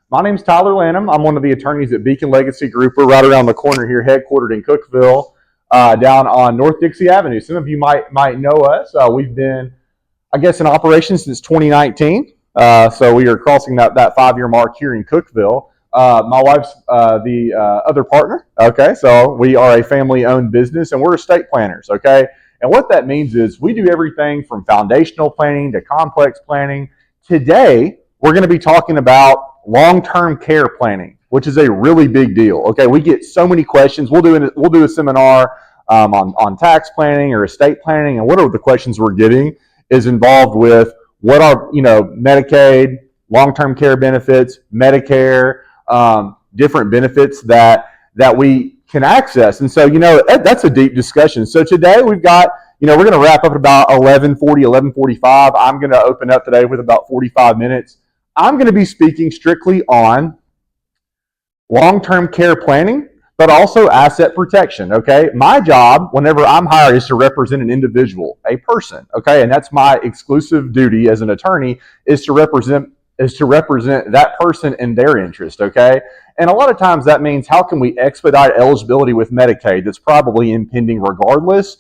My name's Tyler Lannom. I'm one of the attorneys at Beacon Legacy Group. We're right around the corner here, headquartered in Cookeville, down on North Dixie Avenue. Some of you might know us. We've been, I guess, in operation since 2019. So we are crossing that 5-year mark here in Cookeville. My wife's the other partner. Okay, so we are a family-owned business, and we're estate planners. Okay, and what that means is we do everything from foundational planning to complex planning. Today, we're going to be talking about long-term care planning, which is a really big deal. Okay, we get so many questions. We'll do a seminar on tax planning or estate planning, and one of the questions we're getting is involved with what are Medicaid, long-term care benefits, Medicare, different benefits that we can access. And so that's a deep discussion. So today we've got we're going to wrap up at about 11:40, 11:45. I'm going to open up today with about 45 minutes. I'm going to be speaking strictly on long-term care planning, but also asset protection, okay? My job, whenever I'm hired, is to represent an individual, a person, okay? And that's my exclusive duty as an attorney, is to represent that person and their interest, okay? And a lot of times that means how can we expedite eligibility with Medicaid that's probably impending regardless,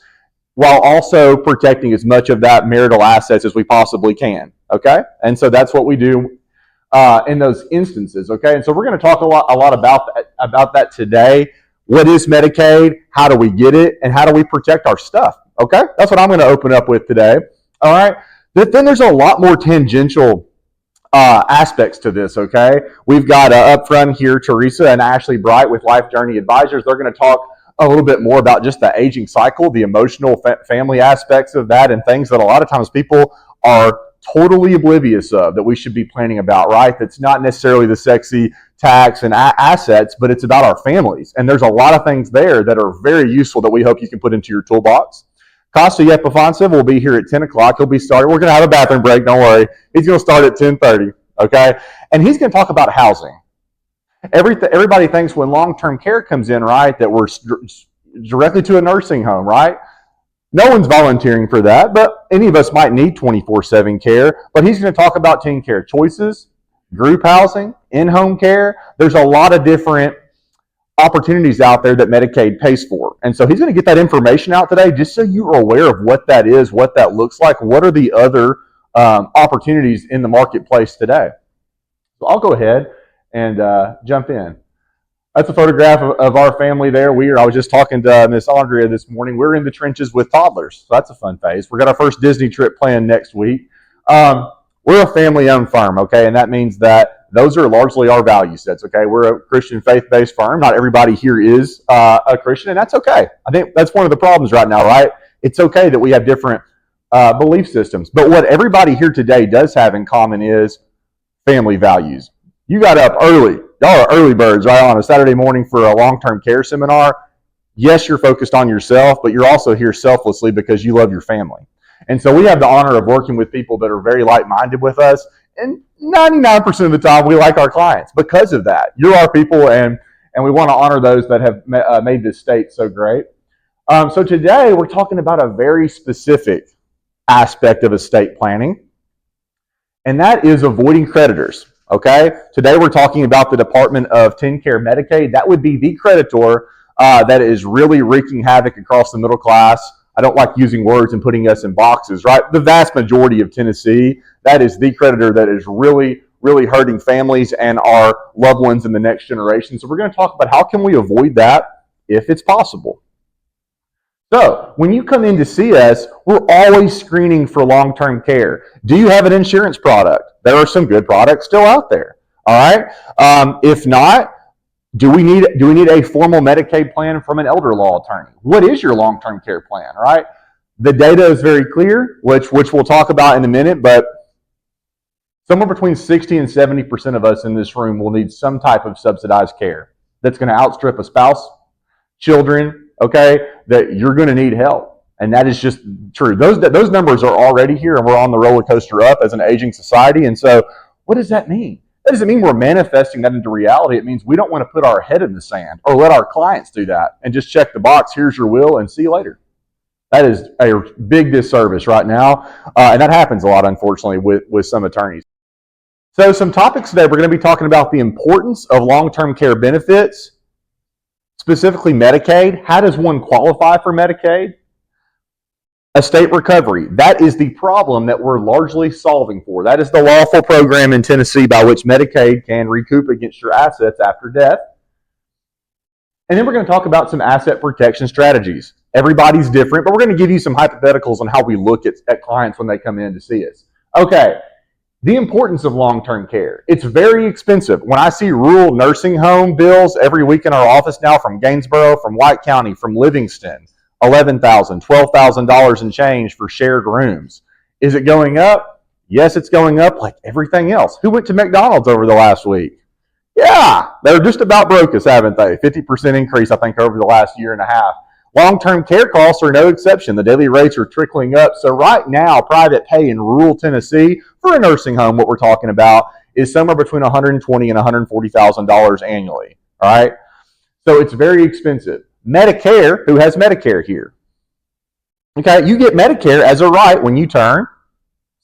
while also protecting as much of that marital assets as we possibly can, okay? And so that's what we do in those instances, okay? And so we're going to talk a lot about that today. What is Medicaid? How do we get it? And how do we protect our stuff, okay? That's what I'm going to open up with today, all right? Then there's a lot more tangential aspects to this, okay? We've got up front here Teresa and Ashley Bright with Life Journey Advisors. They're going to talk a little bit more about just the aging cycle, the emotional family aspects of that, and things that a lot of times people are totally oblivious of that we should be planning about, right? That's not necessarily the sexy tax and assets, but it's about our families. And there's a lot of things there that are very useful that we hope you can put into your toolbox. Costa Yepifansev will be here at 10 o'clock. He'll be starting. We're going to have a bathroom break. Don't worry. He's going to start at 10:30, okay? And he's going to talk about housing. Everybody thinks when long-term care comes in, right, that we're directly to a nursing home, right? No one's volunteering for that, but any of us might need 24/7 care. But he's going to talk about teen care choices, group housing, in-home care. There's a lot of different opportunities out there that Medicaid pays for. And so he's going to get that information out today just so you are aware of what that is, what that looks like, what are the other opportunities in the marketplace today. So I'll go ahead and jump in. That's a photograph of our family there. I was just talking to Miss Andrea this morning. We're in the trenches with toddlers, so that's a fun phase. We've got our first Disney trip planned next week. We're a family-owned firm, okay, and that means that those are largely our value sets, okay? We're a Christian faith-based firm. Not everybody here is a Christian, and that's okay. I think that's one of the problems right now, right? It's okay that we have different belief systems, but what everybody here today does have in common is family values. You got up early. Y'all are early birds, right, on a Saturday morning for a long-term care seminar. Yes, you're focused on yourself, but you're also here selflessly because you love your family. And so we have the honor of working with people that are very like-minded with us, and 99% of the time we like our clients because of that. You're our people, and we want to honor those that have made this state so great. So today we're talking about a very specific aspect of estate planning, and that is avoiding creditors. Okay, today we're talking about the Department of Teen Care Medicaid. That would be the creditor that is really wreaking havoc across the middle class. I don't like using words and putting us in boxes, right? The vast majority of Tennessee, that is the creditor that is really, really hurting families and our loved ones in the next generation. So we're going to talk about how can we avoid that if it's possible. So when you come in to see us, we're always screening for long-term care. Do you have an insurance product? There are some good products still out there. All right. If not, do we need a formal Medicaid plan from an elder law attorney? What is your long-term care plan? Right. The data is very clear, which we'll talk about in a minute, but somewhere between 60 and 70% of us in this room will need some type of subsidized care that's going to outstrip a spouse, children, okay, that you're going to need help. And that is just true. Those numbers are already here, and we're on the roller coaster up as an aging society. And so what does that mean? That doesn't mean we're manifesting that into reality. It means we don't want to put our head in the sand or let our clients do that and just check the box, here's your will, and see you later. That is a big disservice right now. And that happens a lot, unfortunately, with some attorneys. So some topics today, we're going to be talking about the importance of long-term care benefits, specifically Medicaid. How does one qualify for Medicaid? Estate recovery. That is the problem that we're largely solving for. That is the lawful program in Tennessee by which Medicaid can recoup against your assets after death. And then we're going to talk about some asset protection strategies. Everybody's different, but we're going to give you some hypotheticals on how we look at clients when they come in to see us. Okay. The importance of long-term care. It's very expensive. When I see rural nursing home bills every week in our office now from Gainesboro, from White County, from Livingston, $11,000, $12,000 and change for shared rooms. Is it going up? Yes, it's going up like everything else. Who went to McDonald's over the last week? Yeah, they're just about broke us, haven't they? 50% increase, I think, over the last year and a half. Long-term care costs are no exception. The daily rates are trickling up. So right now, private pay in rural Tennessee for a nursing home, what we're talking about, is somewhere between $120,000 and $140,000 annually. All right? So it's very expensive. Medicare, who has Medicare here? Okay, you get Medicare as a right when you turn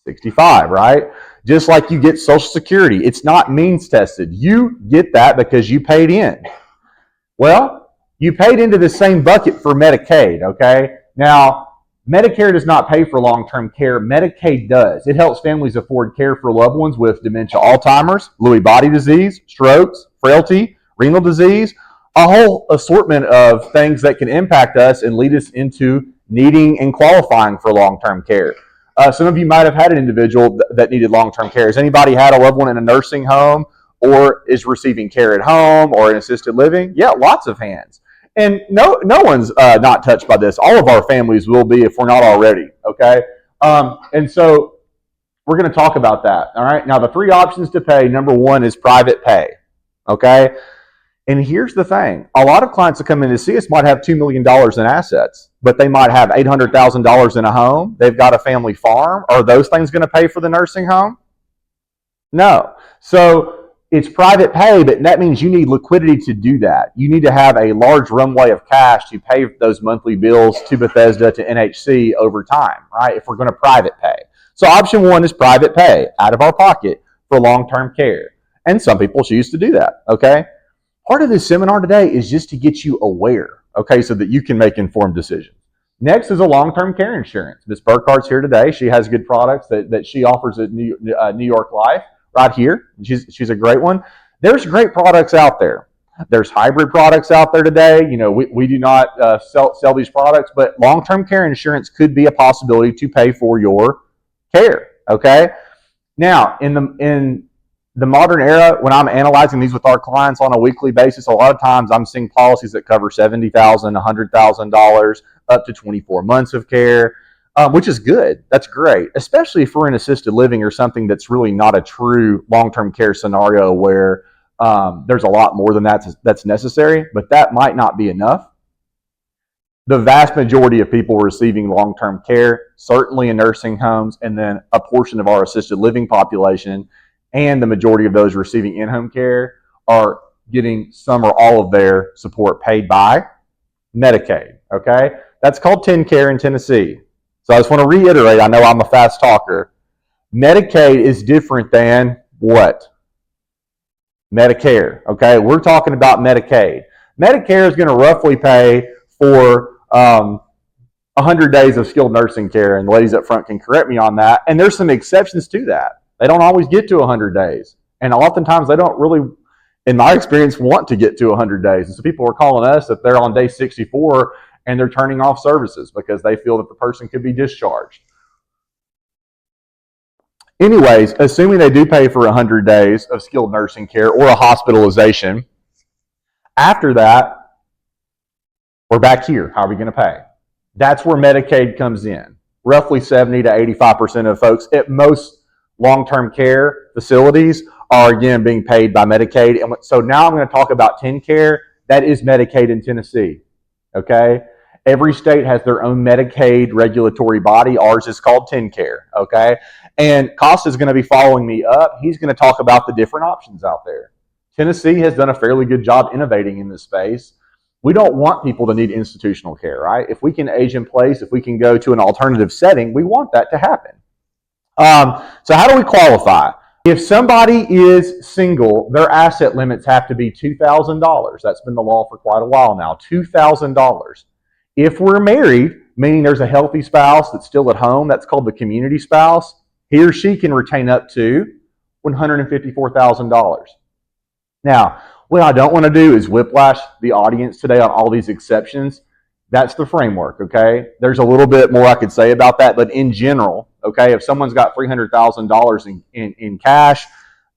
65, right? Just like you get Social Security. It's not means tested. You get that because you paid in. Well, you paid into the same bucket for Medicaid, okay? Now, Medicare does not pay for long-term care. Medicaid does. It helps families afford care for loved ones with dementia, Alzheimer's, Lewy body disease, strokes, frailty, renal disease, a whole assortment of things that can impact us and lead us into needing and qualifying for long-term care. Some of you might have had an individual that needed long-term care. Has anybody had a loved one in a nursing home or is receiving care at home or in assisted living? Yeah, lots of hands. And no one's not touched by this. All of our families will be if we're not already, okay? And so we're going to talk about that, all right? Now, the three options to pay, number one is private pay, okay? And here's the thing. A lot of clients that come in to see us might have $2 million in assets, but they might have $800,000 in a home. They've got a family farm. Are those things going to pay for the nursing home? No. So it's private pay, but that means you need liquidity to do that. You need to have a large runway of cash to pay those monthly bills to Bethesda, to NHC over time, right? If we're going to private pay. So option one is private pay out of our pocket for long-term care. And some people choose to do that, okay? Part of this seminar today is just to get you aware, okay, so that you can make informed decisions. Next is a long-term care insurance. Ms. Burkhart's here today. She has good products that she offers at New York Life. Right here. She's a great one. There's great products out there. There's hybrid products out there today. You know, we do not sell these products, but long-term care insurance could be a possibility to pay for your care, okay? Now, in the modern era, when I'm analyzing these with our clients on a weekly basis, a lot of times I'm seeing policies that cover $70,000, $100,000, up to 24 months of care. Which is good. That's great, especially if we're in assisted living or something that's really not a true long-term care scenario where there's a lot more than that's necessary, but that might not be enough. The vast majority of people receiving long-term care, certainly in nursing homes, and then a portion of our assisted living population, and the majority of those receiving in-home care are getting some or all of their support paid by Medicaid, okay? That's called TennCare in Tennessee. So I just want to reiterate, I know I'm a fast talker. Medicaid is different than what? Medicare, okay? We're talking about Medicaid. Medicare is going to roughly pay for 100 days of skilled nursing care, and the ladies up front can correct me on that. And there's some exceptions to that. They don't always get to 100 days. And oftentimes they don't really, in my experience, want to get to 100 days. And so people are calling us if they're on day 64 and they're turning off services because they feel that the person could be discharged. Anyways, assuming they do pay for 100 days of skilled nursing care or a hospitalization, after that, we're back here. How are we going to pay? That's where Medicaid comes in. Roughly 70 to 85% of folks at most long-term care facilities are, again, being paid by Medicaid. And so now I'm going to talk about TennCare. That is Medicaid in Tennessee. Okay? Every state has their own Medicaid regulatory body. Ours is called TennCare. Okay? And Costa is going to be following me up. He's going to talk about the different options out there. Tennessee has done a fairly good job innovating in this space. We don't want people to need institutional care, right? If we can age in place, if we can go to an alternative setting, we want that to happen. So how do we qualify? If somebody is single, their asset limits have to be $2,000. That's been the law for quite a while now, $2,000. If we're married, meaning there's a healthy spouse that's still at home, that's called the community spouse, he or she can retain up to $154,000. Now, what I don't want to do is whiplash the audience today on all these exceptions. That's the framework, okay? There's a little bit more I could say about that, but in general, okay, if someone's got $300,000 in cash,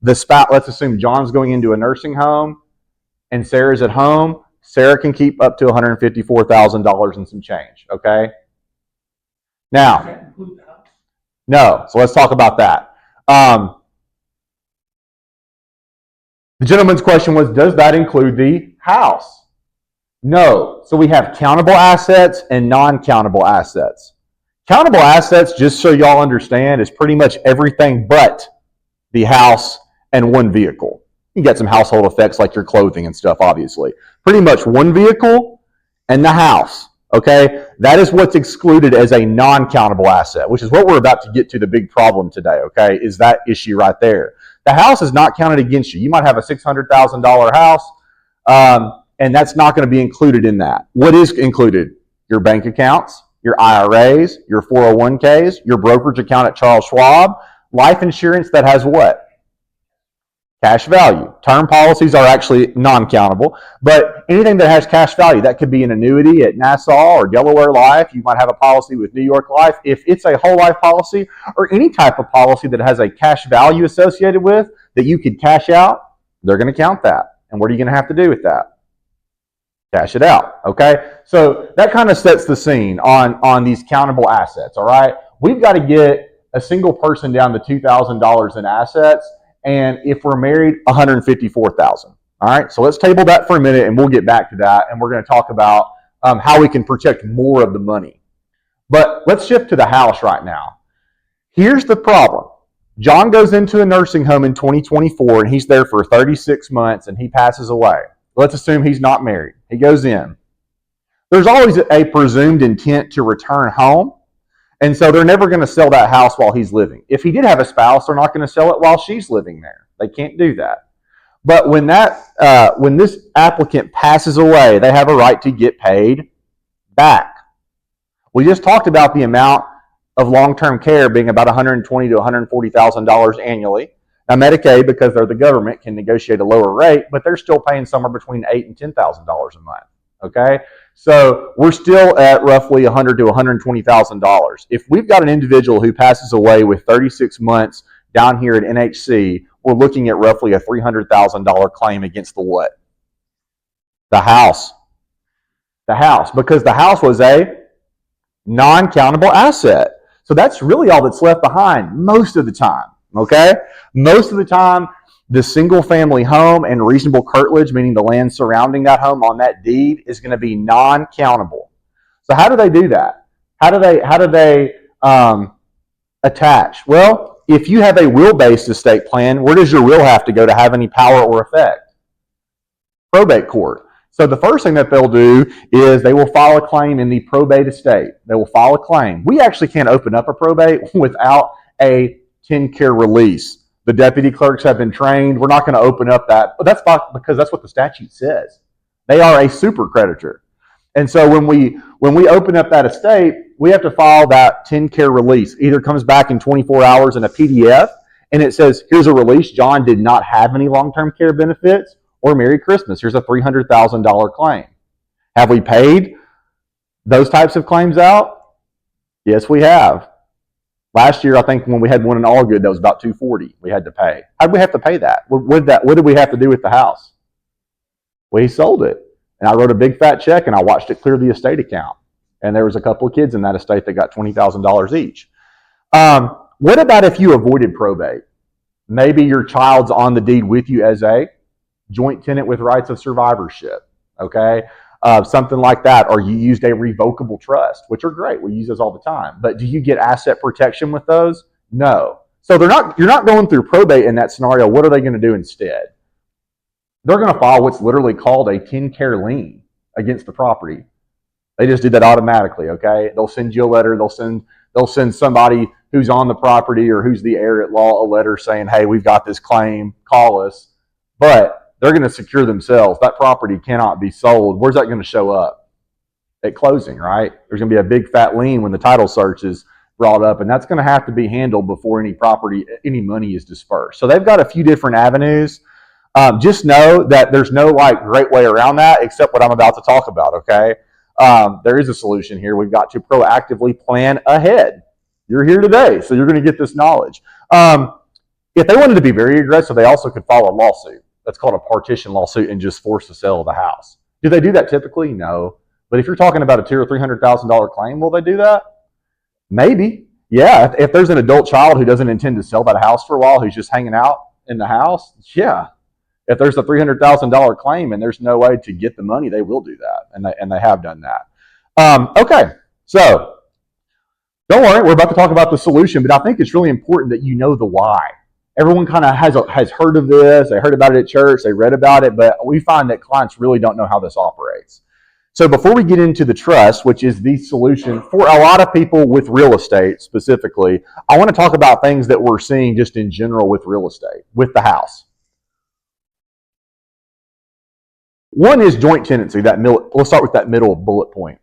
the spouse, let's assume John's going into a nursing home and Sarah's at home, Sarah can keep up to $154,000 and some change, okay? Now, no, so let's talk about that. The gentleman's question was, does that include the house? No. So we have countable assets and non-countable assets. Countable assets, just so y'all understand, is pretty much everything but the house and one vehicle. You get some household effects like your clothing and stuff, obviously. Pretty much one vehicle and the house, okay? That is what's excluded as a non-countable asset, which is what we're about to get to, the big problem today, okay, is that issue right there. The house is not counted against you. You might have a $600,000 house, and that's not going to be included in that. What is included? Your bank accounts, your IRAs, your 401ks, your brokerage account at Charles Schwab, life insurance that has what? Cash value. Term policies are actually non-countable, but anything that has cash value, that could be an annuity at Nassau or Delaware Life. You might have a policy with New York Life. If it's a whole life policy or any type of policy that has a cash value associated with that you could cash out, they're going to count that. And what are you going to have to do with that? Cash it out, okay? So that kind of sets the scene on these countable assets, all right? We've got to get a single person down to $2,000 in assets, and if we're married, $154,000. All right, so let's table that for a minute, and we'll get back to that, and we're going to talk about how we can protect more of the money. But let's shift to the house right now. Here's the problem. John goes into a nursing home in 2024, and he's there for 36 months, and he passes away. Let's assume he's not married. He goes in. There's always a presumed intent to return home. And so they're never going to sell that house while he's living. If he did have a spouse, they're not going to sell it while she's living there. They can't do that. But when this applicant passes away, they have a right to get paid back. We just talked about the amount of long-term care being about $120,000 to $140,000 annually. Now, Medicaid, because they're the government, can negotiate a lower rate, but they're still paying somewhere between $8,000 and $10,000 a month. Okay, so we're still at roughly $100,000 to $120,000. If we've got an individual who passes away with 36 months down here at NHC, we're looking at roughly a $300,000 claim against the what? The house. The house, because the house was a non-countable asset. So that's really all that's left behind most of the time. Okay, most of the time, the single-family home and reasonable curtilage, meaning the land surrounding that home on that deed, is going to be non-countable. So how do they do that? How do they attach? Well, if you have a will-based estate plan, where does your will have to go to have any power or effect? Probate court. So the first thing that they'll do is they will file a claim in the probate estate. They will file a claim. We actually can't open up a probate without a 10-care release. The deputy clerks have been trained. We're not going to open up that. But that's because that's what the statute says. They are a super creditor. And so when we open up that estate, we have to file that 10-care release. Either comes back in 24 hours in a PDF, and it says, here's a release. John did not have any long-term care benefits, or Merry Christmas. Here's a $300,000 claim. Have we paid those types of claims out? Yes, we have. Last year, I think when we had one in Allgood, that was about $240 we had to pay. How did we have to pay that? What did we have to do with the house? We sold it. And I wrote a big fat check, and I watched it clear the estate account. And there was a couple of kids in that estate that got $20,000 each. What about if you avoided probate? Maybe your child's on the deed with you as a joint tenant with rights of survivorship, okay? Something like that, or you used a revocable trust, which are great. We use those all the time. But do you get asset protection with those? No. So you're not going through probate in that scenario. What are they going to do instead? They're going to file what's literally called a 10-care lien against the property. They just do that automatically, okay? They'll send you a letter. They'll send somebody who's on the property or who's the heir at law a letter saying, hey, we've got this claim, call us. But they're going to secure themselves. That property cannot be sold. Where's that going to show up? At closing, right? There's going to be a big fat lien when the title search is brought up, and that's going to have to be handled before any money is dispersed. So they've got a few different avenues. Just know that there's no great way around that except what I'm about to talk about, okay? There is a solution here. We've got to proactively plan ahead. You're here today, so you're going to get this knowledge. If they wanted to be very aggressive, they also could file a lawsuit. That's called a partition lawsuit and just force the sale of the house. Do they do that typically? No. But if you're talking about a $200,000 or $300,000 claim, will they do that? Maybe. Yeah. If there's an adult child who doesn't intend to sell that house for a while, who's just hanging out in the house, yeah. If there's a $300,000 claim and there's no way to get the money, they will do that, and they have done that. Okay, so don't worry, we're about to talk about the solution, but I think it's really important that you know the why. Everyone kind of has heard of this. They heard about it at church. They read about it, but we find that clients really don't know how this operates. So before we get into the trust, which is the solution for a lot of people with real estate specifically, I want to talk about things that we're seeing just in general with real estate, with the house. One is joint tenancy. Let's start with that middle bullet point.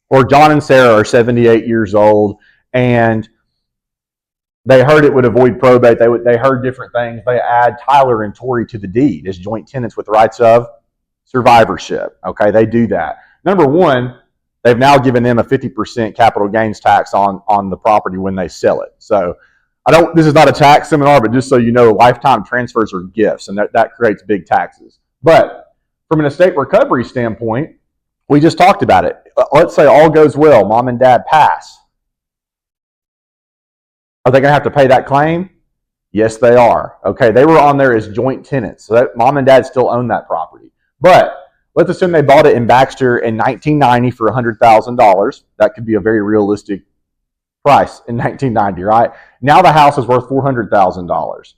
Or John and Sarah are 78 years old, and they heard it would avoid probate. They heard different things. They add Tyler and Tori to the deed as joint tenants with rights of survivorship. Okay, they do that. Number one, they've now given them a 50% capital gains tax on the property when they sell it. So this is not a tax seminar, but just so you know, lifetime transfers are gifts, and that creates big taxes. But from an estate recovery standpoint, we just talked about it. Let's say all goes well, mom and dad pass. Are they going to have to pay that claim? Yes, they are. Okay, they were on there as joint tenants, so that mom and dad still own that property. But let's assume they bought it in Baxter in 1990 for $100,000. That could be a very realistic price in 1990, right? Now the house is worth $400,000.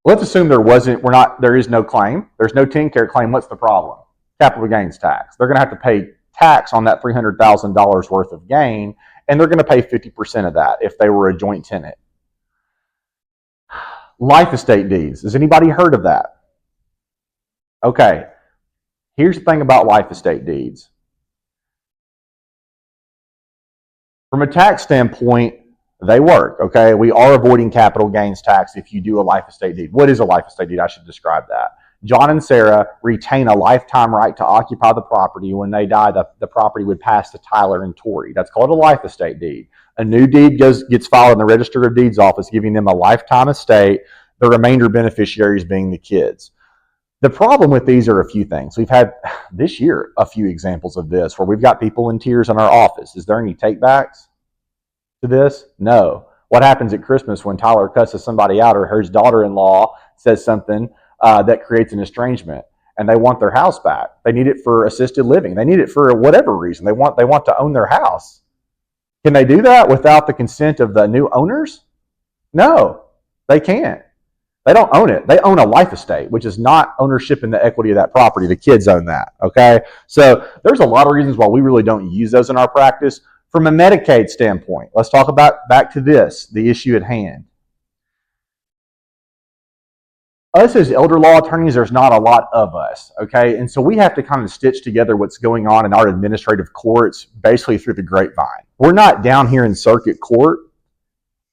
Let's assume there is no claim. There's no TennCare claim. What's the problem? Capital gains tax. They're going to have to pay tax on that $300,000 worth of gain, and they're going to pay 50% of that if they were a joint tenant. Life estate deeds. Has anybody heard of that? Okay. Here's the thing about life estate deeds. From a tax standpoint, they work, okay? We are avoiding capital gains tax if you do a life estate deed. What is a life estate deed? I should describe that. John and Sarah retain a lifetime right to occupy the property. When they die, the property would pass to Tyler and Tori. That's called a life estate deed. A new deed gets filed in the Register of Deeds office, giving them a lifetime estate, the remainder beneficiaries being the kids. The problem with these are a few things. We've had this year a few examples of this where we've got people in tears in our office. Is there any takebacks to this? No. What happens at Christmas when Tyler cusses somebody out or his daughter-in-law says something that creates an estrangement and they want their house back? They need it for assisted living. They need it for whatever reason. They want to own their house. Can they do that without the consent of the new owners? No, they can't. They don't own it. They own a life estate, which is not ownership in the equity of that property. The kids own that, okay? So there's a lot of reasons why we really don't use those in our practice. From a Medicaid standpoint, let's talk about back to this, the issue at hand. Us as elder law attorneys, there's not a lot of us, okay? And so we have to kind of stitch together what's going on in our administrative courts basically through the grapevine. We're not down here in circuit court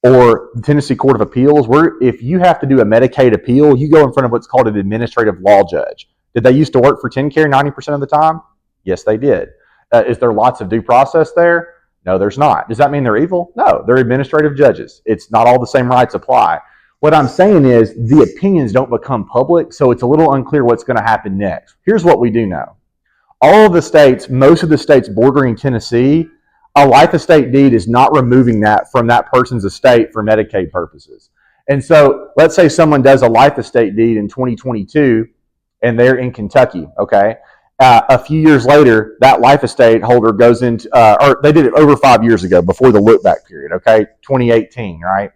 or the Tennessee Court of Appeals. If you have to do a Medicaid appeal, you go in front of what's called an administrative law judge. Did they used to work for TennCare 90% of the time? Yes, they did. Is there lots of due process there? No, there's not. Does that mean they're evil? No, they're administrative judges. It's not all the same rights apply. What I'm saying is the opinions don't become public, so it's a little unclear what's going to happen next. Here's what we do know. All of the states, most of the states bordering Tennessee, a life estate deed is not removing that from that person's estate for Medicaid purposes. And so let's say someone does a life estate deed in 2022 and they're in Kentucky, okay? A few years later, that life estate holder goes into, or they did it over 5 years ago before the look back period, okay? 2018, right?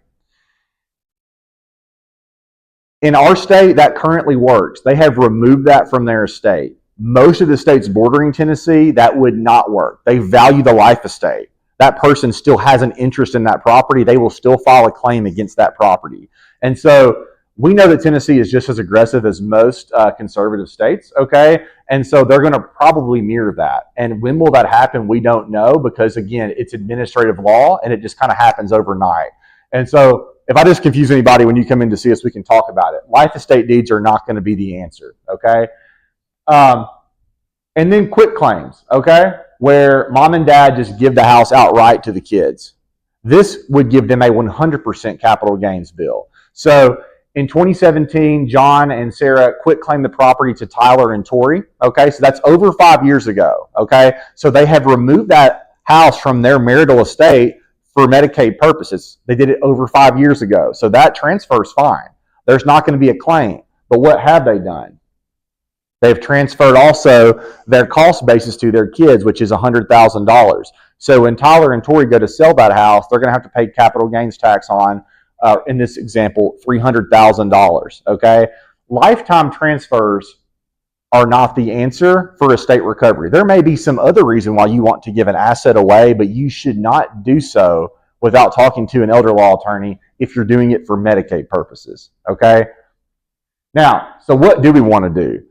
In our state, that currently works. They have removed that from their estate. Most of the states bordering Tennessee, that would not work. They value the life estate. that person still has an interest in that property, they will still file a claim against that property. And so we know that Tennessee is just as aggressive as most conservative states, okay? And so they're going to probably mirror that. And when will that happen? We don't know, because again, it's administrative law and it just kind of happens overnight. And so if I just confuse anybody when you come in to see us, we can talk about it. Life estate deeds are not going to be the answer, okay? And then quit claims, okay? Where mom and dad just give the house outright to the kids. This would give them a 100% capital gains bill. So in 2017, John and Sarah quit claimed the property to Tyler and Tori, okay? So that's over 5 years ago, okay? So they have removed that house from their marital estate for Medicaid purposes. They did it over 5 years ago. So that transfer is fine. There's not going to be a claim. But what have they done? They've transferred also their cost basis to their kids, which is $100,000. So when Tyler and Tori go to sell that house, they're going to have to pay capital gains tax on, in this example, $300,000. Okay, lifetime transfers are not the answer for estate recovery. There may be some other reason why you want to give an asset away, but you should not do so without talking to an elder law attorney if you're doing it for Medicaid purposes. Okay. Now, so what do we want to do?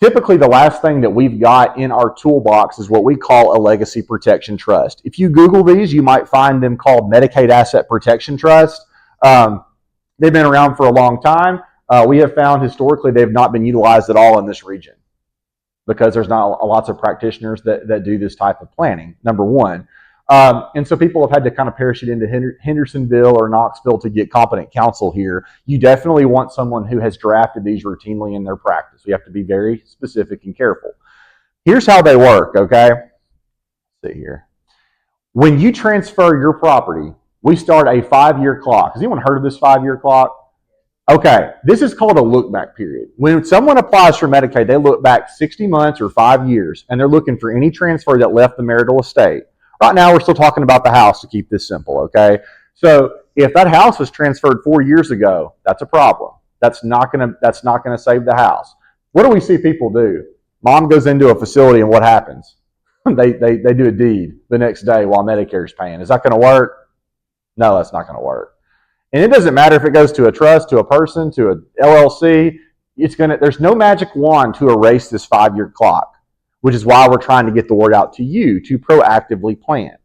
Typically, the last thing that we've got in our toolbox is what we call a legacy protection trust. If you Google these, you might find them called Medicaid Asset Protection Trust. They've been around for a long time. We have found historically they've not been utilized at all in this region because there's not lots of practitioners that do this type of planning, number one. And so people have had to kind of parachute into Hendersonville or Knoxville to get competent counsel here. You definitely want someone who has drafted these routinely in their practice. We have to be very specific and careful. Here's how they work, okay? Let's see here. When you transfer your property, we start a 5-year clock. Has anyone heard of this 5-year clock? Okay, this is called a look-back period. When someone applies for Medicaid, they look back 60 months or 5 years, and they're looking for any transfer that left the marital estate. Right now, we're still talking about the house to keep this simple, okay? So if that house was transferred 4 years ago, that's a problem. That's not gonna save the house. What do we see people do? Mom goes into a facility, and what happens? They do a deed the next day while Medicare's paying. Is that going to work? No, that's not going to work. And it doesn't matter if it goes to a trust, to a person, to an LLC. There's no magic wand to erase this 5-year clock, which is why we're trying to get the word out to you to proactively plan.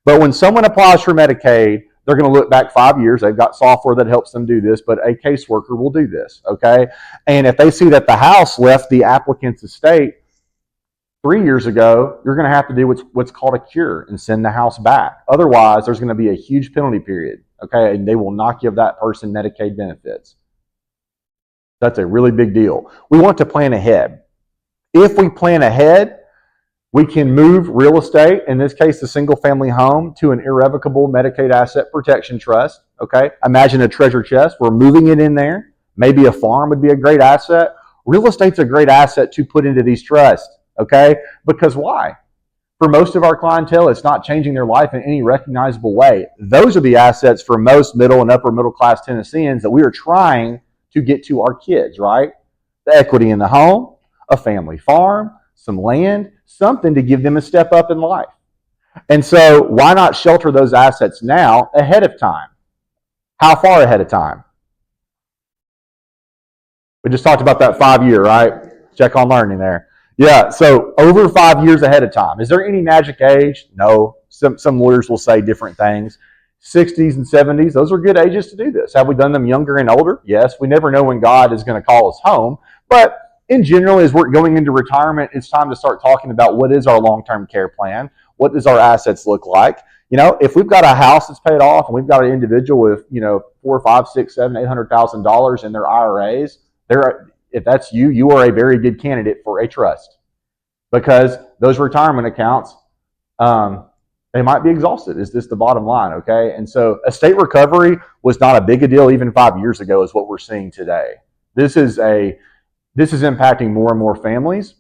But when someone applies for Medicaid, they're going to look back 5 years. They've got software that helps them do this, but a caseworker will do this, okay? And if they see that the house left the applicant's estate 3 years ago, you're going to have to do what's called a cure and send the house back. Otherwise, there's going to be a huge penalty period, okay? And they will not give that person Medicaid benefits. That's a really big deal. We want to plan ahead. If we plan ahead, we can move real estate, in this case, the single-family home, to an irrevocable Medicaid asset protection trust, okay? Imagine a treasure chest. We're moving it in there. Maybe a farm would be a great asset. Real estate's a great asset to put into these trusts, okay? Because why? For most of our clientele, it's not changing their life in any recognizable way. Those are the assets for most middle and upper middle class Tennesseans that we are trying to get to our kids, right? The equity in the home, a family farm, some land, something to give them a step up in life. And so why not shelter those assets now ahead of time? How far ahead of time? We just talked about that 5-year, right? Check on learning there. Yeah, so over 5 years ahead of time. Is there any magic age? No. Some lawyers will say different things. 60s and 70s, those are good ages to do this. Have we done them younger and older? Yes. We never know when God is going to call us home. But in general, as we're going into retirement, it's time to start talking about what is our long-term care plan? What does our assets look like? You know, if we've got a house that's paid off and we've got an individual with, $4, $5, $6, $7, $800,000 in their IRAs, if that's you, you are a very good candidate for a trust, because those retirement accounts, they might be exhausted. Is this the bottom line? Okay. And so estate recovery was not a big a deal even 5 years ago, is what we're seeing today. This is impacting more and more families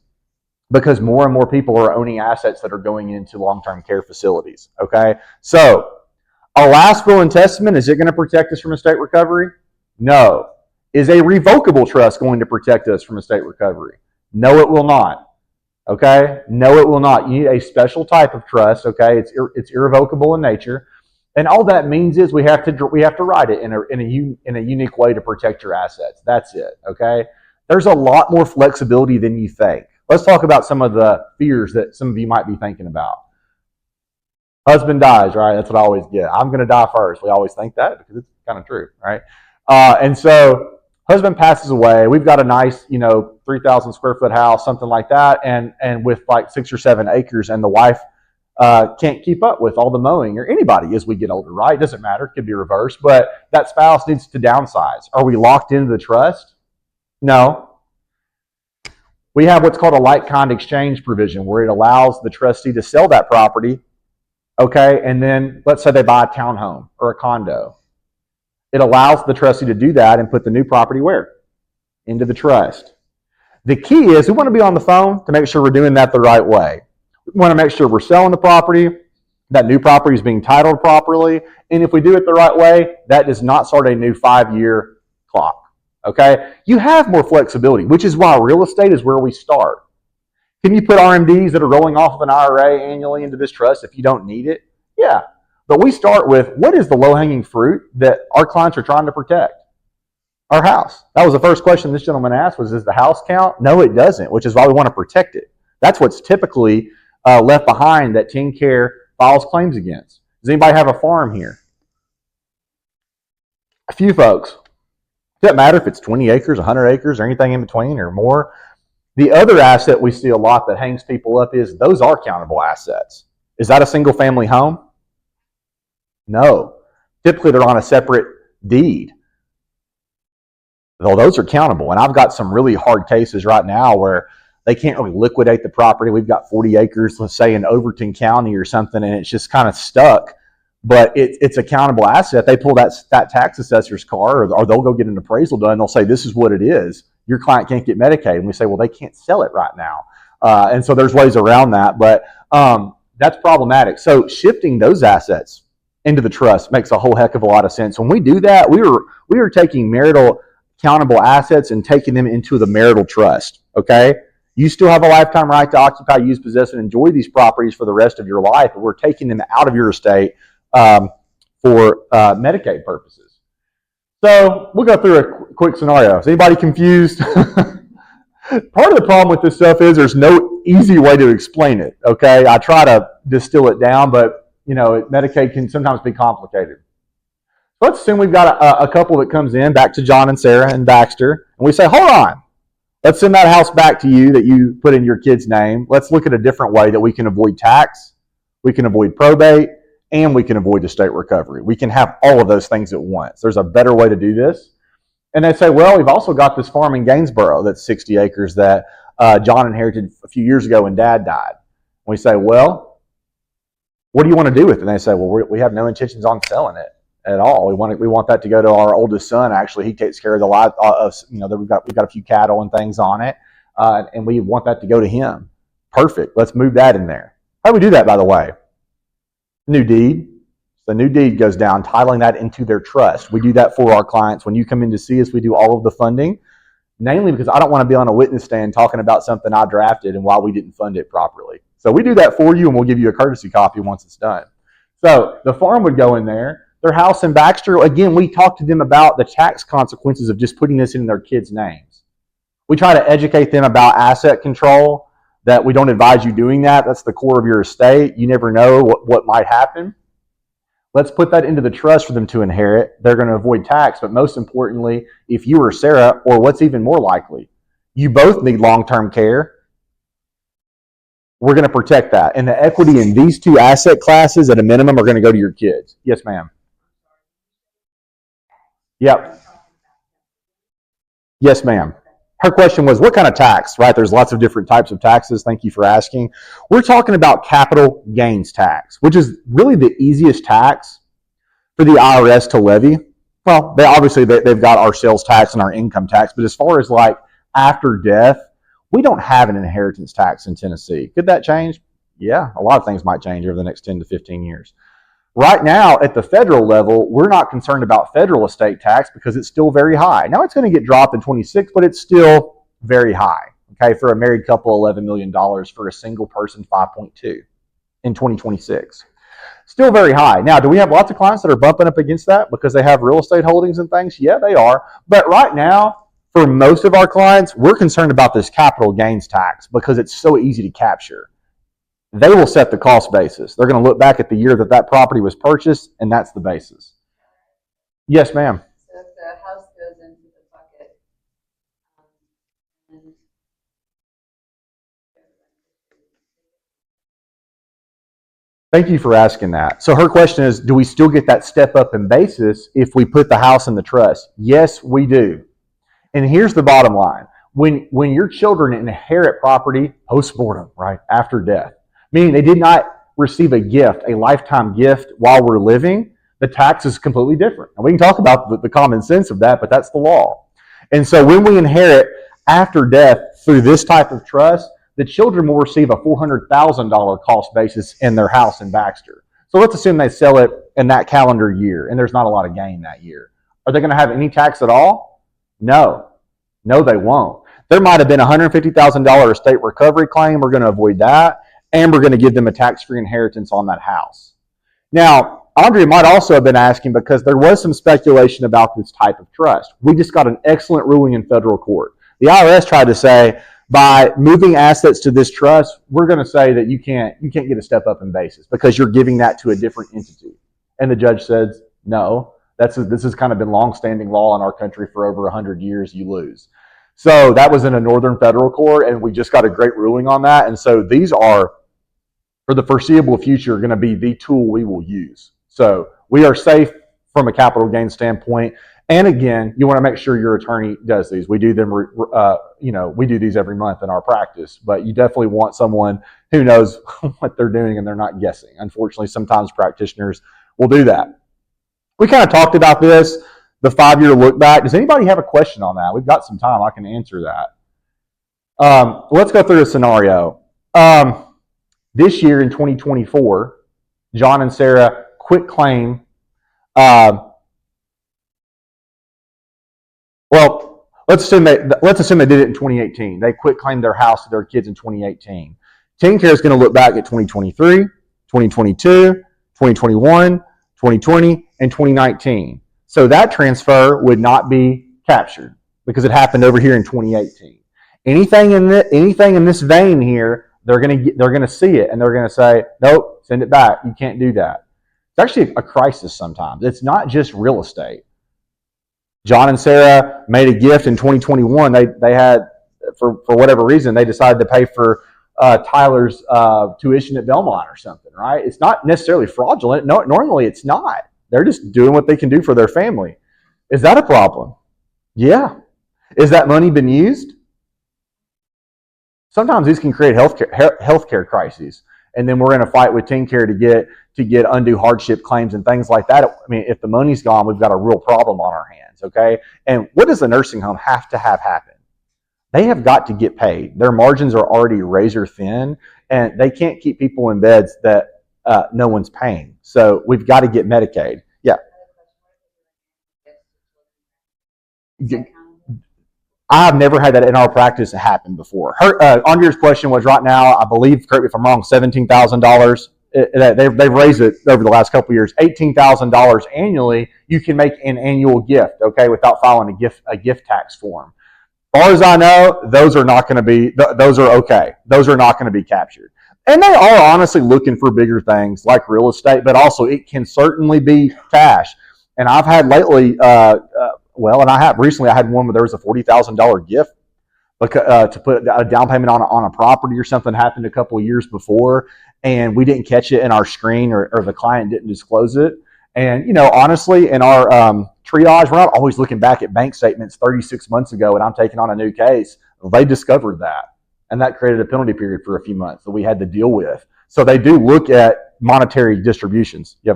because more and more people are owning assets that are going into long-term care facilities. Okay. So a last will and testament, is it going to protect us from estate recovery? No. Is a revocable trust going to protect us from estate recovery? No, it will not. Okay? No, it will not. You need a special type of trust. Okay? It's irrevocable in nature. And all that means is we have to write it in a unique way to protect your assets. That's it. Okay? There's a lot more flexibility than you think. Let's talk about some of the fears that some of you might be thinking about. Husband dies, right? That's what I always get. I'm going to die first. We always think that because it's kind of true, right? And so husband passes away. We've got a nice, 3,000 square foot house, something like that, and with like 6 or 7 acres, and the wife can't keep up with all the mowing, or anybody as we get older, right? It doesn't matter. It could be reversed, but that spouse needs to downsize. Are we locked into the trust? No. We have what's called a like-kind exchange provision where it allows the trustee to sell that property, okay, and then let's say they buy a townhome or a condo. It allows the trustee to do that and put the new property where? Into the trust. The key is we want to be on the phone to make sure we're doing that the right way. We want to make sure we're selling the property, that new property is being titled properly, and if we do it the right way, that does not start a new 5-year clock. Okay? You have more flexibility, which is why real estate is where we start. Can you put RMDs that are rolling off of an IRA annually into this trust if you don't need it? Yeah. But we start with what is the low-hanging fruit that our clients are trying to protect? Our house. That was the first question this gentleman asked was, does the house count? No, it doesn't, which is why we want to protect it. That's what's typically left behind that TenCare files claims against. Does anybody have a farm here? A few folks. Doesn't matter if it's 20 acres, 100 acres, or anything in between or more. The other asset we see a lot that hangs people up is those are countable assets. Is that a single family home? No. Typically they're on a separate deed. Though those are countable. And I've got some really hard cases right now where they can't really liquidate the property. We've got 40 acres, let's say in Overton County or something, and it's just kind of stuck. But it's a countable asset. They pull that tax assessor's car, or they'll go get an appraisal done. They'll say, this is what it is. Your client can't get Medicaid. And we say, well, they can't sell it right now. And so there's ways around that. But that's problematic. So shifting those assets into the trust makes a whole heck of a lot of sense. When we do that, we are taking marital countable assets and taking them into the marital trust. Okay? You still have a lifetime right to occupy, use, possess, and enjoy these properties for the rest of your life, but we're taking them out of your estate for Medicaid purposes. So we'll go through a quick scenario. Is anybody confused? Part of the problem with this stuff is there's no easy way to explain it. Okay, I try to distill it down, but Medicaid can sometimes be complicated. Let's assume we've got a couple that comes in back to John and Sarah and Baxter, and we say, hold on. Let's send that house back to you that you put in your kid's name. Let's look at a different way that we can avoid tax, we can avoid probate, and we can avoid estate recovery. We can have all of those things at once. There's a better way to do this. And they say, well, we've also got this farm in Gainesboro that's 60 acres that John inherited a few years ago when Dad died. We say, well, what do you want to do with it? And they say, well, we have no intentions on selling it at all. We want that to go to our oldest son. Actually, he takes care of the lot of, we've got a few cattle and things on it, and we want that to go to him. Perfect. Let's move that in there. How do we do that, by the way? New deed. The new deed goes down, titling that into their trust. We do that for our clients. When you come in to see us, we do all of the funding, namely because I don't want to be on a witness stand talking about something I drafted and why we didn't fund it properly. So we do that for you, and we'll give you a courtesy copy once it's done. So the farm would go in there. Their house in Baxter, again, we talk to them about the tax consequences of just putting this in their kids' names. We try to educate them about asset control, that we don't advise you doing that. That's the core of your estate. You never know what might happen. Let's put that into the trust for them to inherit. They're going to avoid tax, but most importantly, if you or Sarah, or what's even more likely, you both need long-term care, we're going to protect that. And the equity in these two asset classes at a minimum are going to go to your kids. Yes, ma'am. Yep. Yes, ma'am. Her question was, what kind of tax, right? There's lots of different types of taxes. Thank you for asking. We're talking about capital gains tax, which is really the easiest tax for the IRS to levy. Well, they've got our sales tax and our income tax, but as far as like after death, we don't have an inheritance tax in Tennessee. Could that change? Yeah, a lot of things might change over the next 10 to 15 years. Right now, at the federal level, we're not concerned about federal estate tax because it's still very high. Now, it's going to get dropped in 26, but it's still very high, Okay, for a married couple, $11 million. For a single person, 5.2 in 2026. Still very high. Now, do we have lots of clients that are bumping up against that because they have real estate holdings and things? Yeah, they are. But right now, for most of our clients, we're concerned about this capital gains tax because it's so easy to capture. They will set the cost basis. They're going to look back at the year that that property was purchased, and that's the basis. Yes, ma'am. So if the house goes into the bucket, and Thank you for asking that. So her question is, do we still get that step up in basis if we put the house in the trust? Yes, we do. And here's the bottom line. When your children inherit property post-mortem, right, after death, meaning they did not receive a gift, a lifetime gift while we're living, the tax is completely different. And we can talk about the common sense of that, but that's the law. And so when we inherit after death through this type of trust, the children will receive a $400,000 cost basis in their house in Baxter. So let's assume they sell it in that calendar year and there's not a lot of gain that year. Are they going to have any tax at all? No. No, they won't. There might have been a $150,000 estate recovery claim. We're going to avoid that. And we're going to give them a tax-free inheritance on that house. Now, Andrea might also have been asking because there was some speculation about this type of trust. We just got an excellent ruling in federal court. The IRS tried to say, by moving assets to this trust, we're going to say that you can't get a step up in basis because you're giving that to a different entity. And the judge says, no, this has kind of been long-standing law in our country for over 100 years. You lose. So that was in a northern federal court, and we just got a great ruling on that. And so these are, for the foreseeable future, going to be the tool we will use. So we are safe from a capital gain standpoint. And again, you want to make sure your attorney does these. We do them, we do these every month in our practice, but you definitely want someone who knows what they're doing and they're not guessing. Unfortunately, sometimes practitioners will do that. We kind of talked about this, the 5-year look back. Does anybody have a question on that? We've got some time. I can answer that. Let's go through a scenario. This year in 2024, John and Sarah quit claim. Well, let's assume they did it in 2018. They quit claim their house to their kids in 2018. TennCare is going to look back at 2023, 2022, 2021, 2020, and 2019. So that transfer would not be captured because it happened over here in 2018. Anything in this vein here, they're going to see it and they're going to say, nope, send it back. You can't do that. It's actually a crisis sometimes. It's not just real estate. John and Sarah made a gift in 2021. They had, for whatever reason, they decided to pay for Tyler's tuition at Belmont or something, right? It's not necessarily fraudulent. No, normally it's not. They're just doing what they can do for their family. Is that a problem? Yeah. Is that money been used? Sometimes these can create healthcare crises. And then we're in a fight with TennCare to get undue hardship claims and things like that. I mean, if the money's gone, we've got a real problem on our hands, okay? And what does the nursing home have to have happen? They have got to get paid. Their margins are already razor thin, and they can't keep people in beds that no one's paying. So we've got to get Medicaid. Yeah. I've never had that in our practice happen before. Andrea's question was right now, I believe, correct me if I'm wrong, $17,000. They've raised it over the last couple of years, $18,000 annually. You can make an annual gift, okay, without filing a gift tax form. As far as I know, those are not going to be. Those are okay. Those are not going to be captured. And they are honestly looking for bigger things like real estate, but also it can certainly be cash. And I've had lately. Recently I had one where there was a $40,000 gift to put a down payment on a property or something happened a couple of years before, and we didn't catch it in our screen or the client didn't disclose it. And, honestly, in our triage, we're not always looking back at bank statements 36 months ago and I'm taking on a new case. They discovered that, and that created a penalty period for a few months that we had to deal with. So they do look at monetary distributions. Yeah.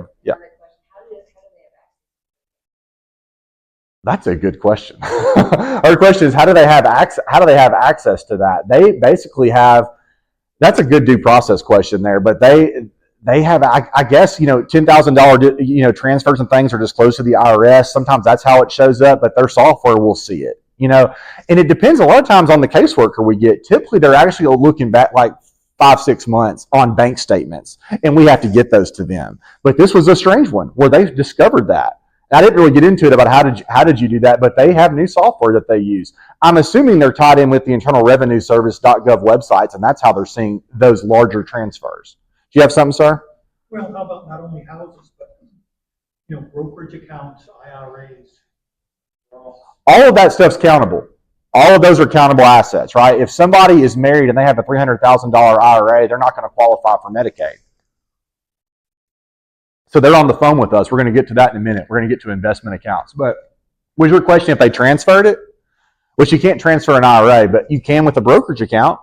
That's a good question. Our question is, how do they have access to that? They basically have. That's a good due process question there, but they have, I guess, $10,000 transfers and things are disclosed to the IRS. Sometimes that's how it shows up, but their software will see it. And it depends a lot of times on the caseworker we get. Typically, they're actually looking back like 5-6 months on bank statements, and we have to get those to them. But this was a strange one where they discovered that. I didn't really get into it about how did you do that, but they have new software that they use. I'm assuming they're tied in with the Internal Revenue Service.gov websites, and that's how they're seeing those larger transfers. Do you have something, sir? Well, how about not only houses, but brokerage accounts, IRAs? All of that stuff's countable. All of those are countable assets, right? If somebody is married and they have a $300,000 IRA, they're not going to qualify for Medicaid. So they're on the phone with us. We're going to get to that in a minute. We're going to get to investment accounts. But was your question if they transferred it? Which you can't transfer an IRA, but you can with a brokerage account.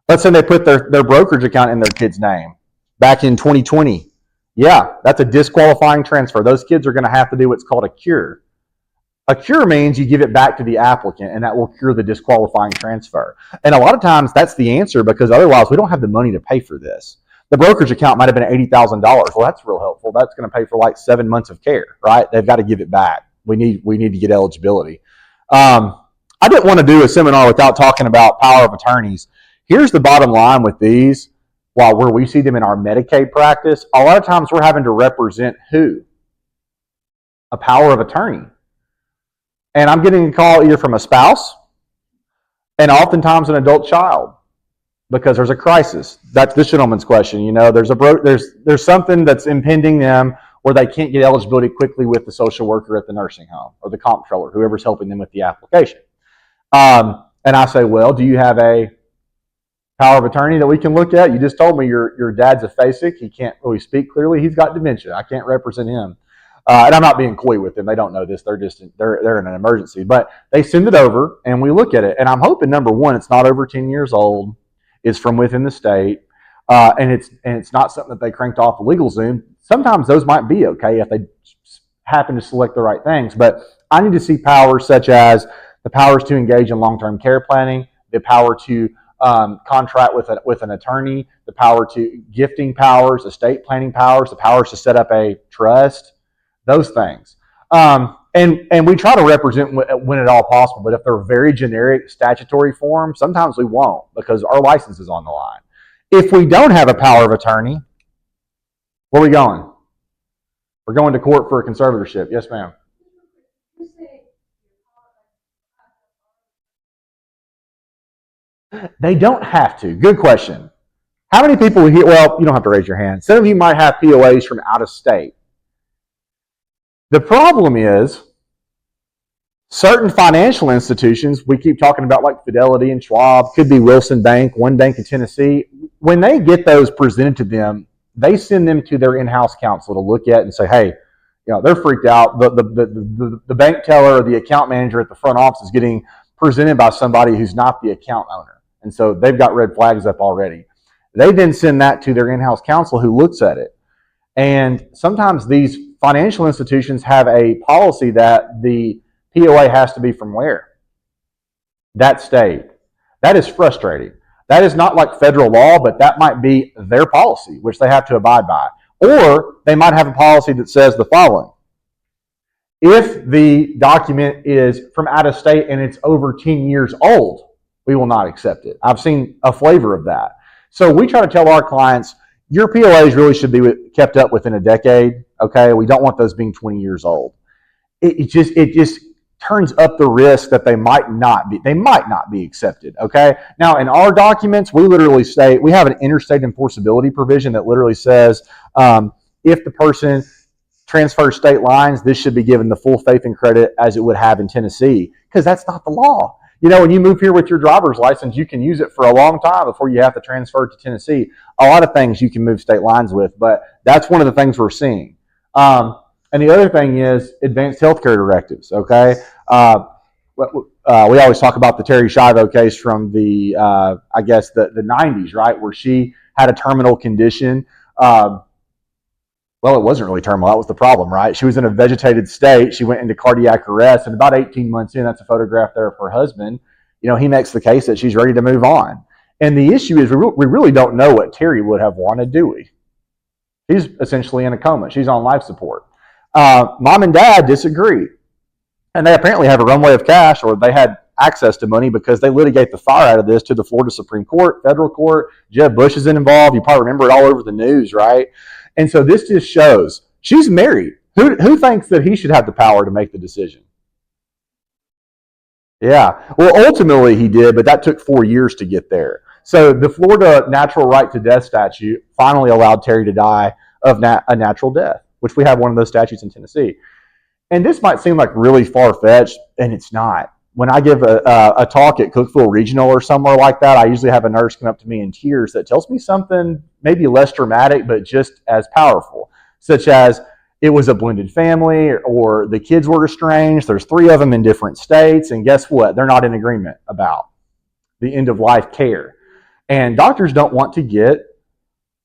Let's say they put their brokerage account in their kid's name back in 2020. Yeah, that's a disqualifying transfer. Those kids are going to have to do what's called a cure. A cure means you give it back to the applicant, and that will cure the disqualifying transfer. And a lot of times that's the answer, because otherwise we don't have the money to pay for this. The brokerage account might have been $80,000. Well, that's real helpful. That's going to pay for like 7 months of care, right? They've got to give it back. We need to get eligibility. I didn't want to do a seminar without talking about power of attorneys. Here's the bottom line with these. While where we see them in our Medicaid practice, a lot of times we're having to represent who? A power of attorney. And I'm getting a call either from a spouse and oftentimes an adult child because there's a crisis. That's this gentleman's question. There's something that's impending them where they can't get eligibility quickly with the social worker at the nursing home or the comptroller, whoever's helping them with the application. And I say, well, do you have a power of attorney that we can look at? You just told me your dad's aphasic. He can't really speak clearly. He's got dementia. I can't represent him. And I'm not being coy with them. They don't know this. They're in an emergency. But they send it over, and we look at it. And I'm hoping, number one, it's not over 10 years old. It's from within the state. And it's not something that they cranked off of LegalZoom. Sometimes those might be okay if they happen to select the right things. But I need to see powers such as the powers to engage in long-term care planning, the power to contract with an attorney, the power to gifting powers, estate planning powers, the powers to set up a trust, those things. And we try to represent when at all possible, but if they're very generic statutory forms, sometimes we won't because our license is on the line. If we don't have a power of attorney, where are we going? We're going to court for a conservatorship. Yes, ma'am. They don't have to. Good question. How many people here? Well, you don't have to raise your hand. Some of you might have POAs from out of state. The problem is certain financial institutions, we keep talking about like Fidelity and Schwab, could be Wilson Bank, one bank in Tennessee. When they get those presented to them, they send them to their in-house counsel to look at and say, hey, they're freaked out. The bank teller or the account manager at the front office is getting presented by somebody who's not the account owner. And so they've got red flags up already. They then send that to their in-house counsel who looks at it. And sometimes these financial institutions have a policy that the POA has to be from where? That state. That is frustrating. That is not like federal law, but that might be their policy, which they have to abide by. Or they might have a policy that says the following. If the document is from out of state and it's over 10 years old, we will not accept it. I've seen a flavor of that. So we try to tell our clients, your POAs really should be kept up within a decade. Okay, we don't want those being 20 years old. It just turns up the risk that they might not be accepted. Okay, now in our documents, we literally say we have an interstate enforceability provision that literally says if the person transfers state lines, this should be given the full faith and credit as it would have in Tennessee, because that's not the law. When you move here with your driver's license, you can use it for a long time before you have to transfer it to Tennessee. A lot of things you can move state lines with, but that's one of the things we're seeing. And the other thing is advanced healthcare directives, okay? We always talk about the Terry Schiavo case from the 90s, right, where she had a terminal condition. Well, it wasn't really terminal. That was the problem, right? She was in a vegetated state. She went into cardiac arrest, and about 18 months in, that's a photograph there of her husband. He makes the case that she's ready to move on. And the issue is we really don't know what Terry would have wanted, do we? She's essentially in a coma. She's on life support. Mom and dad disagree. And they apparently have a runway of cash, or they had access to money because they litigate the fire out of this to the Florida Supreme Court, federal court. Jeb Bush is involved. You probably remember it all over the news, right? And so this just shows she's married. Who thinks that he should have the power to make the decision? Yeah. Well, ultimately he did, but that took 4 years to get there. So the Florida natural right to death statute finally allowed Terry to die of a natural death, which we have one of those statutes in Tennessee. And this might seem like really far-fetched, and it's not. When I give a talk at Cookeville Regional or somewhere like that, I usually have a nurse come up to me in tears that tells me something maybe less dramatic, but just as powerful, such as it was a blended family, or the kids were estranged. There's 3 of them in different states, and guess what? They're not in agreement about the end-of-life care. And doctors don't want to get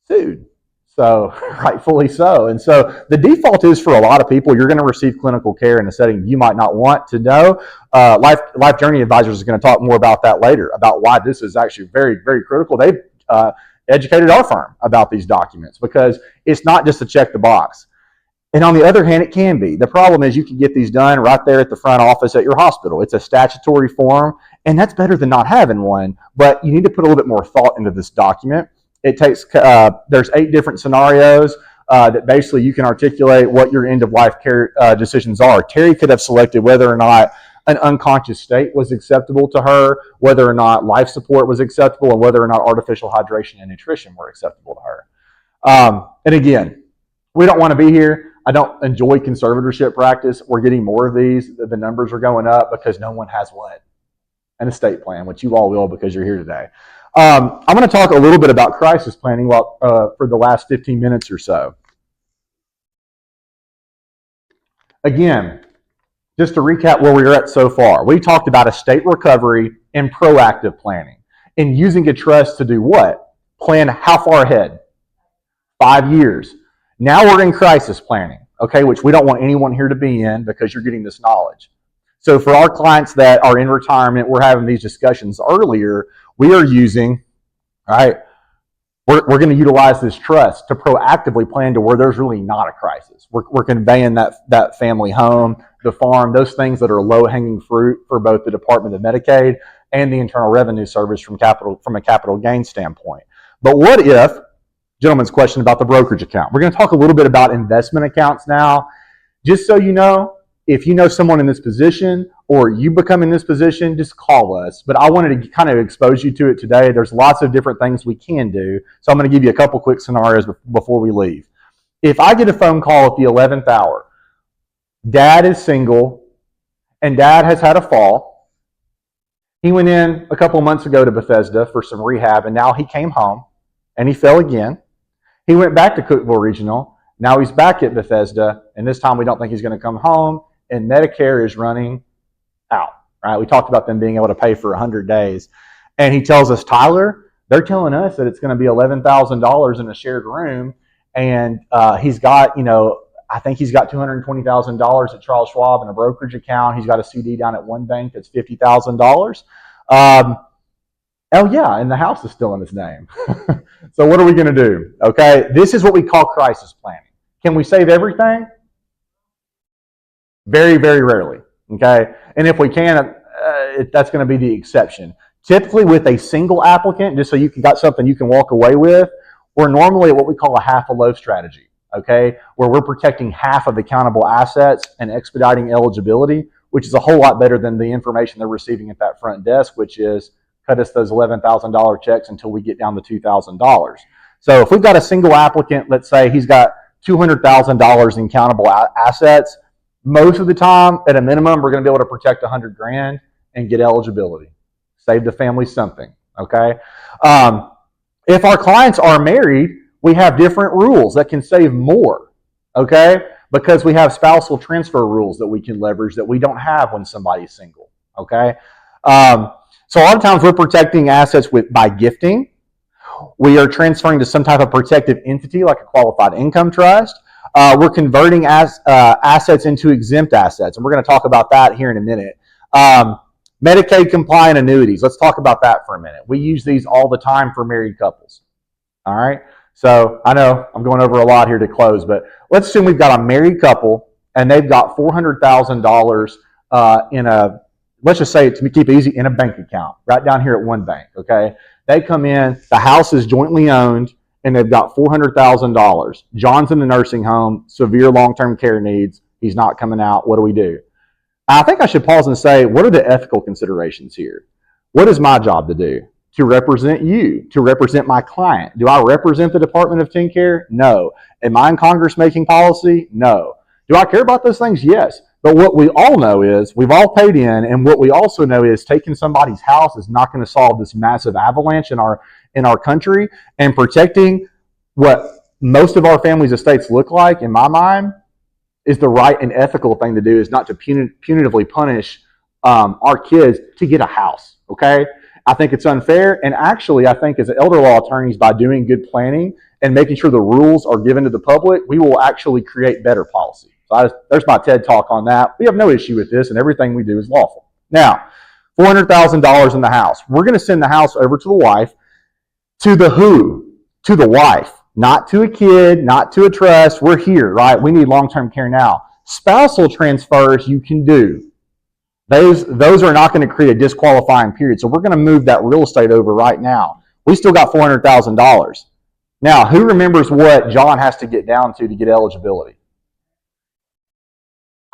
sued. So rightfully so. And so the default is, for a lot of people, you're going to receive clinical care in a setting you might not want to know. Life Journey Advisors is going to talk more about that later, about why this is actually very, very critical. They've educated our firm about these documents because it's not just to check the box. And on the other hand, it can be. The problem is you can get these done right there at the front office at your hospital. It's a statutory form, and that's better than not having one, but you need to put a little bit more thought into this document. It takes, there's 8 different scenarios that basically you can articulate what your end-of-life care decisions are. Terry could have selected whether or not an unconscious state was acceptable to her, whether or not life support was acceptable, and whether or not artificial hydration and nutrition were acceptable to her. And again, we don't want to be here. I don't enjoy conservatorship practice. We're getting more of these. The numbers are going up because no one has what? An estate plan, which you all will because you're here today. I'm going to talk a little bit about crisis planning for the last 15 minutes or so. Again, just to recap where we're at so far, we talked about estate recovery and proactive planning, and using a trust to do what? Plan how far ahead? 5 years. Now we're in crisis planning, okay, which we don't want anyone here to be in because you're getting this knowledge. So for our clients that are in retirement, we're having these discussions earlier. We are using, all right, we're going to utilize this trust to proactively plan to where there's really not a crisis. We're conveying that family home, the farm, those things that are low-hanging fruit for both the Department of Medicaid and the Internal Revenue Service from a capital gain standpoint. But what if, gentleman's question about the brokerage account. We're going to talk a little bit about investment accounts now. Just so you know, if you know someone in this position or you become in this position, just call us. But I wanted to kind of expose you to it today. There's lots of different things we can do. So I'm going to give you a couple quick scenarios before we leave. If I get a phone call at the 11th hour, Dad is single and Dad has had a fall. He went in a couple of months ago to Bethesda for some rehab, and now he came home and he fell again. He went back to Cookeville Regional. Now he's back at Bethesda, and this time we don't think he's going to come home, and Medicare is running out. Right? We talked about them being able to pay for 100 days. And he tells us, Tyler, they're telling us that it's going to be $11,000 in a shared room, and he's got, I think he's got $220,000 at Charles Schwab in a brokerage account. He's got a CD down at one bank that's $50,000. Oh yeah, and the house is still in his name. So what are we going to do? Okay, this is what we call crisis planning. Can we save everything? Very, very rarely. Okay, and if we can, that's going to be the exception. Typically with a single applicant, just so you got something you can walk away with, we're normally at what we call a half a loaf strategy. Okay, where we're protecting half of the countable assets and expediting eligibility, which is a whole lot better than the information they're receiving at that front desk, which is cut us those $11,000 checks until we get down to $2,000. So if we've got a single applicant, let's say he's got $200,000 in countable assets, most of the time, at a minimum, we're going to be able to protect $100,000 and get eligibility. Save the family something, okay? If our clients are married, we have different rules that can save more, okay? Because we have spousal transfer rules that we can leverage that we don't have when somebody's single, okay? So a lot of times we're protecting assets by gifting. We are transferring to some type of protective entity like a qualified income trust. We're converting assets into exempt assets, and we're going to talk about that here in a minute. Medicaid compliant annuities. Let's talk about that for a minute. We use these all the time for married couples. All right? So I know I'm going over a lot here to close, but let's assume we've got a married couple and they've got $400,000 in a, let's just say, to keep it easy, in a bank account right down here at one bank, okay? They come in, the house is jointly owned, and they've got $400,000. John's in the nursing home, severe long-term care needs. He's not coming out. What do we do? I think I should pause and say, what are the ethical considerations here? What is my job to do? To represent you, to represent my client. Do I represent the Department of TennCare? No. Am I in Congress making policy? No. Do I care about those things? Yes. But what we all know is we've all paid in, and what we also know is taking somebody's house is not going to solve this massive avalanche in our country, and protecting what most of our families' estates look like, in my mind, is the right and ethical thing to do, is not to punitively punish our kids to get a house, okay? I think it's unfair, and actually I think as elder law attorneys, by doing good planning and making sure the rules are given to the public, we will actually create better policy. So there's my TED Talk on that. We have no issue with this, and everything we do is lawful. Now, $400,000 in the house. We're going to send the house over to the wife. To the who? To the wife. Not to a kid, not to a trust. We're here, right? We need long-term care now. Spousal transfers you can do. Those are not going to create a disqualifying period. So we're going to move that real estate over right now. We still got $400,000. Now, who remembers what John has to get down to get eligibility?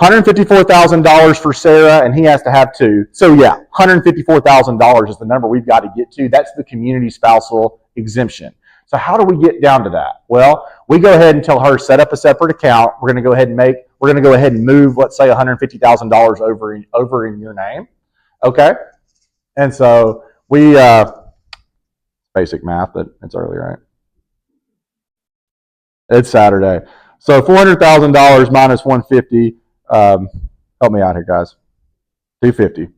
$154,000 for Sarah, and he has to have two. So yeah, $154,000 is the number we've got to get to. That's the community spousal exemption. So how do we get down to that? Well, we go ahead and tell her, set up a separate account. We're going to go ahead and move, let's say, $150,000 over in your name. Okay? And so we, basic math, but it's early, right? It's Saturday. So $400,000 minus 150. Help me out here, guys. 250.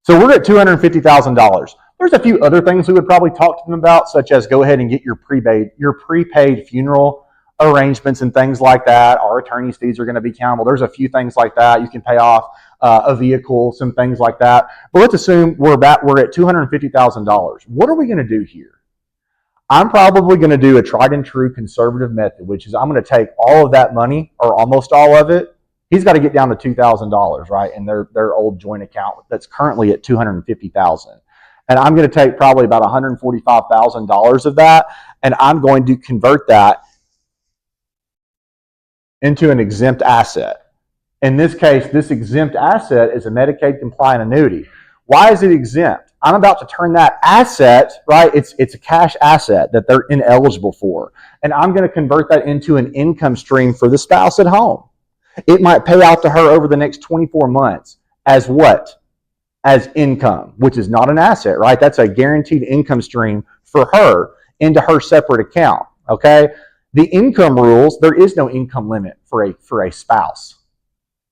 So we're at $250,000. There's a few other things we would probably talk to them about, such as go ahead and get your prepaid funeral arrangements and things like that. Our attorney's fees are going to be countable. There's a few things like that. You can pay off a vehicle, some things like that. But let's assume we're at $250,000. What are we going to do here? I'm probably going to do a tried and true conservative method, which is I'm going to take all of that money, or almost all of it. He's got to get down to $2,000, right, in their old joint account that's currently at $250,000. And I'm going to take probably about $145,000 of that, and I'm going to convert that into an exempt asset. In this case, this exempt asset is a Medicaid compliant annuity. Why is it exempt? I'm about to turn that asset, right? It's a cash asset that they're ineligible for. And I'm going to convert that into an income stream for the spouse at home. It might pay out to her over the next 24 months as what? As income, which is not an asset, right? That's a guaranteed income stream for her into her separate account, okay? The income rules, there is no income limit for a spouse.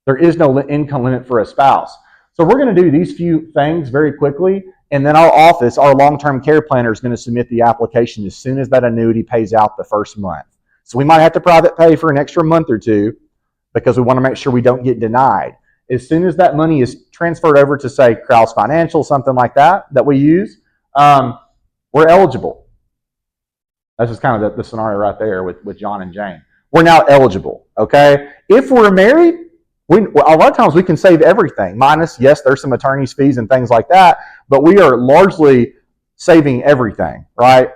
There is no income limit for a spouse. So we're going to do these few things very quickly, and then our office, our long-term care planner, is going to submit the application as soon as that annuity pays out the first month. So we might have to private pay for an extra month or two because we want to make sure we don't get denied. As soon as that money is transferred over to, say, Krause Financial, something like that we use, we're eligible. That's just kind of the scenario right there with John and Jane. We're now eligible, okay? If we're married, a lot of times we can save everything, minus, yes, there's some attorney's fees and things like that, but we are largely saving everything, right?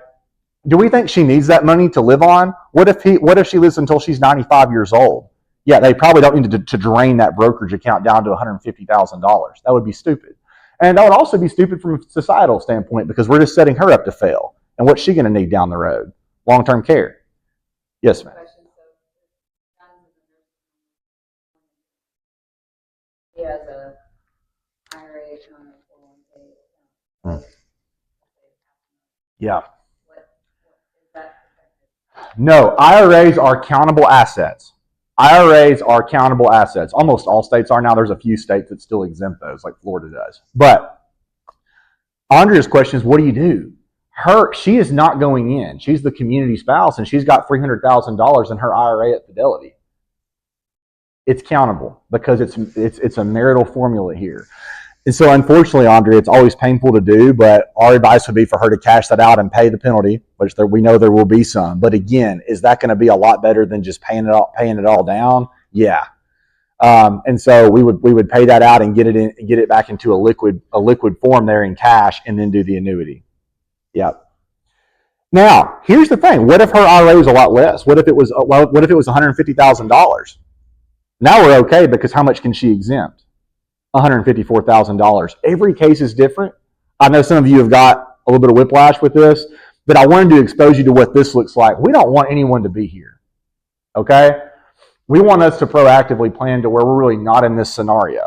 Do we think she needs that money to live on? What if she lives until she's 95 years old? Yeah, they probably don't need to drain that brokerage account down to $150,000. That would be stupid. And that would also be stupid from a societal standpoint because we're just setting her up to fail. And what's she going to need down the road? Long-term care. Yes, ma'am. He has a IRA account or 401k account. Yeah. What is that protected? No, IRAs are countable assets. IRAs are countable assets. Almost all states are now. There's a few states that still exempt those, like Florida does. But Andrea's question is, what do you do? She is not going in. She's the community spouse, and she's got $300,000 in her IRA at Fidelity. It's countable because it's a marital formula here. And so unfortunately, Andrea, it's always painful to do, but our advice would be for her to cash that out and pay the penalty, which we know there will be some. But again, is that going to be a lot better than just paying it all down? Yeah. And so we would pay that out and get it back into a liquid form there in cash, and then do the annuity. Yep. Now, here's the thing. What if her IRA was a lot less? What if it was $150,000? Now we're okay, because how much can she exempt? $154,000. Every case is different. I know some of you have got a little bit of whiplash with this, but I wanted to expose you to what this looks like. We don't want anyone to be here. Okay? We want us to proactively plan to where we're really not in this scenario.